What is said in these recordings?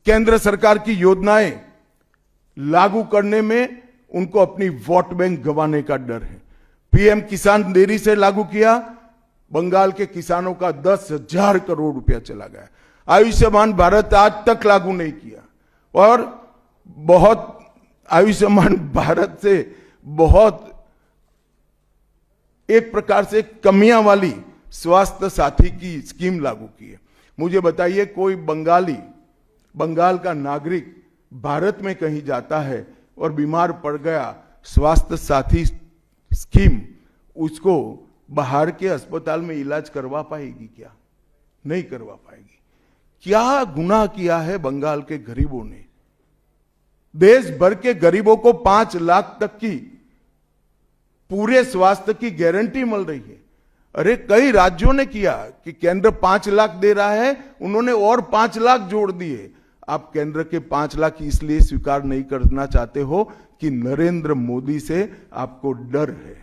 केंद्र सरकार की योजनाएं लागू करने में उनको अपनी वोट बैंक गंवाने का डर है। पीएम किसान देरी से लागू किया, बंगाल के किसानों का 10,000 करोड़ रुपया चला गया। आयुष्मान भारत आज तक लागू नहीं किया और बहुत आयुष्मान भारत से बहुत एक प्रकार से कमियां वाली स्वास्थ्य साथी की स्कीम लागू की है। मुझे बताइए, कोई बंगाल का नागरिक भारत में कहीं जाता है और बीमार पड़ गया, स्वास्थ्य साथी स्कीम उसको बाहर के अस्पताल में इलाज करवा पाएगी क्या? नहीं करवा पाएगी। क्या गुनाह किया है बंगाल के गरीबों ने? देश भर के गरीबों को 5 लाख तक की पूरे स्वास्थ्य की गारंटी मिल रही है। अरे कई राज्यों ने किया कि केंद्र 5 लाख दे रहा है, उन्होंने और 5 लाख जोड़ दिए। आप केंद्र के 5 लाख इसलिए स्वीकार नहीं करना चाहते हो कि नरेंद्र मोदी से आपको डर है।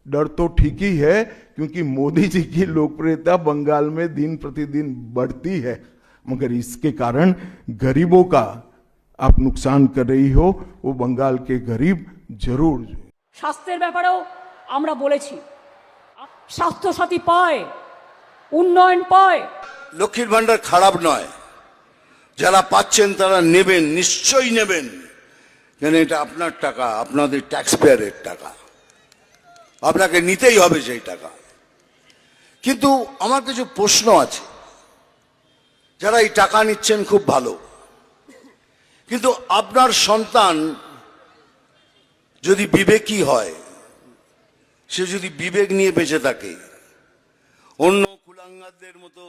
डर तो ठीक ही है, क्योंकि मोदी जी की लोकप्रियता बंगाल में दिन प्रतिदिन बढ़ती है, मगर इसके कारण गरीबों का आप नुकसान कर रही हो। वो बंगाल के गरीब जरूर। স্বাস্থ্যের ব্যাপারেও আমরা বলেছি, স্বাস্থ্য সাথী পায়, উন্নয়ন পায়। লক্ষ্মীর ভান্ডার খারাপ নয়, যারা পাচ্ছেন তারা নেবেন, নিশ্চয়ই নেবেন, কেন এটা আপনার টাকা, আপনাদের ট্যাক্স পেয়ারের টাকা, আপনাকে নিতেই হবে সেই টাকা। কিন্তু আমার কিছু প্রশ্ন আছে। যারা এই টাকা নিচ্ছেন খুব ভালো, কিন্তু আপনার সন্তান যদি বিবেকী হয়, সে যদি বিবেক নিয়ে বেঁচে থাকে, অন্য কুলাঙ্গারদের মতো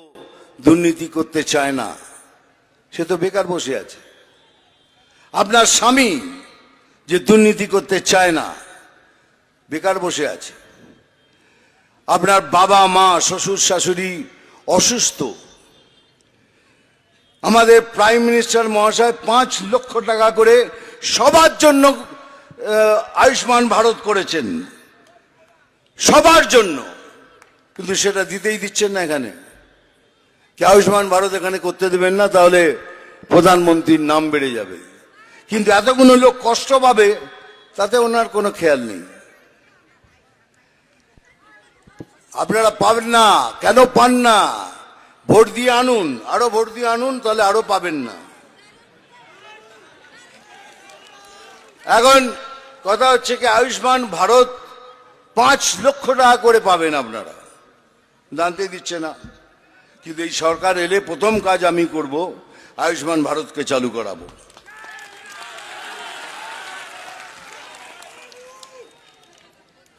দুর্নীতি করতে চায় না, সে তো বেকার বসে আছে। আপনার স্বামী যে দুর্নীতি করতে চায় না, বেকার বসে আছে। আপনার বাবা মা শ্বশুর শাশুড়ি অসুস্থ, আমাদের প্রাইম মিনিস্টার মহাশয় 5 লক্ষ টাকা করে সবার জন্য আয়ুষ্মান ভারত করেছেন, সবার জন্য, কিন্তু সেটা দিতেই দিচ্ছেন না। এখানে কি আয়ুষ্মান ভারত এখানে করতে দেবেন না? তাহলে প্রধানমন্ত্রীর নাম বেড়ে যাবে, কিন্তু এতগুলো লোক কষ্ট পাবে তাতে ওনার কোনো খেয়াল নেই। আপনারা পাবেন না, কেন পান না? ভোট দিয়ে আনুন, আরো ভোট দিয়ে আনুন, তাহলে আরো পাবেন না। এখন কথা হচ্ছে কি, আয়ুষ্মান ভারত 5 লক্ষ টাকা করে পাবেন আপনারা, জানতে দিচ্ছে না। কিন্তু এই সরকার এলে প্রথম কাজ আমি করব, আয়ুষ্মান ভারতকে চালু করাবো।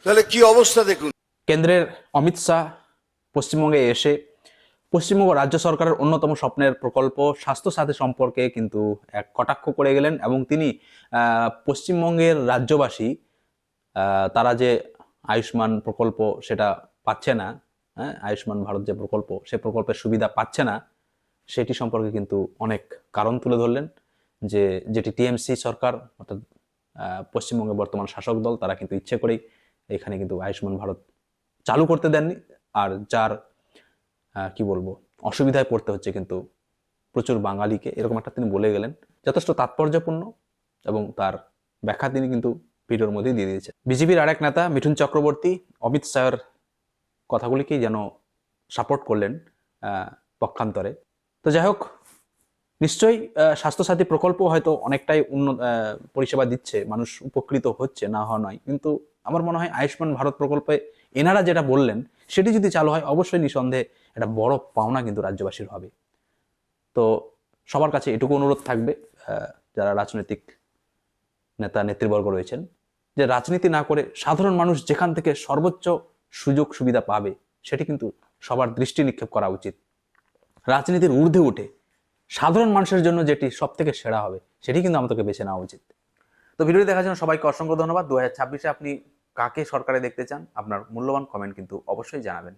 তাহলে কি অবস্থা দেখুন। কেন্দ্রের অমিত শাহ পশ্চিমবঙ্গে এসে পশ্চিমবঙ্গ রাজ্য সরকারের অন্যতম স্বপ্নের প্রকল্প স্বাস্থ্যসাথী সম্পর্কে কিন্তু এক কটাক্ষ করে গেলেন, এবং তিনি পশ্চিমবঙ্গের রাজ্যবাসী তারা যে আয়ুষ্মান প্রকল্প সেটা পাচ্ছে না, হ্যাঁ, আয়ুষ্মান ভারত যে প্রকল্প, সে প্রকল্পের সুবিধা পাচ্ছে না, সেটি সম্পর্কে কিন্তু অনেক কারণ তুলে ধরলেন। যেটি টিএমসি সরকার, অর্থাৎ পশ্চিমবঙ্গের বর্তমান শাসক দল, তারা কিন্তু ইচ্ছে করেই এখানে কিন্তু আয়ুষ্মান ভারত চালু করতে দেননি। আর যার কি বলবো, অসুবিধায় পড়তে হচ্ছে কিন্তু প্রচুর বাঙালিকে, এরকম একটা তিনি বলে গেলেন। যথেষ্ট তাৎপর্যপূর্ণ এবং তার ব্যাখ্যা তিনি কিন্তু ভিডিওর মধ্যেই দিয়ে দিয়েছেন। বিজেপির আরেক নেতা মিঠুন চক্রবর্তী অমিত শাহের কথাগুলিকেই যেন সাপোর্ট করলেন পক্ষান্তরে। তো যাই হোক, নিশ্চয়ই স্বাস্থ্যসাথী প্রকল্প হয়তো অনেকটাই পরিষেবা দিচ্ছে, মানুষ উপকৃত হচ্ছে, না হওয়া নয়, কিন্তু আমার মনে হয় আয়ুষ্মান ভারত প্রকল্পে এনারা যেটা বললেন সেটি যদি চালু হয়, অবশ্যই নিঃসন্দেহে এটা বড় পাওনা কিন্তু রাজ্যবাসীর হবে। তো সবার কাছে এটুকু অনুরোধ থাকবে, যারা রাজনৈতিক নেতা নেতৃবর্গ রয়েছেন, যে রাজনীতি না করে সাধারণ মানুষ যেখান থেকে সর্বোচ্চ সুযোগ সুবিধা পাবে সেটি কিন্তু সবার দৃষ্টি নিক্ষেপ করা উচিত। রাজনীতির ঊর্ধ্বে উঠে সাধারণ মানুষের জন্য যেটি সব থেকে সেরা হবে সেটি কিন্তু আমাদেরকে বেছে নেওয়া উচিত। তো ভিডিওটি দেখার জন্য সবাইকে অসংখ্য ধন্যবাদ। 2026-এ আপনি কাকে সরকারে দেখতে চান, আপনার মূল্যবান কমেন্ট কিন্তু অবশ্যই জানাবেন।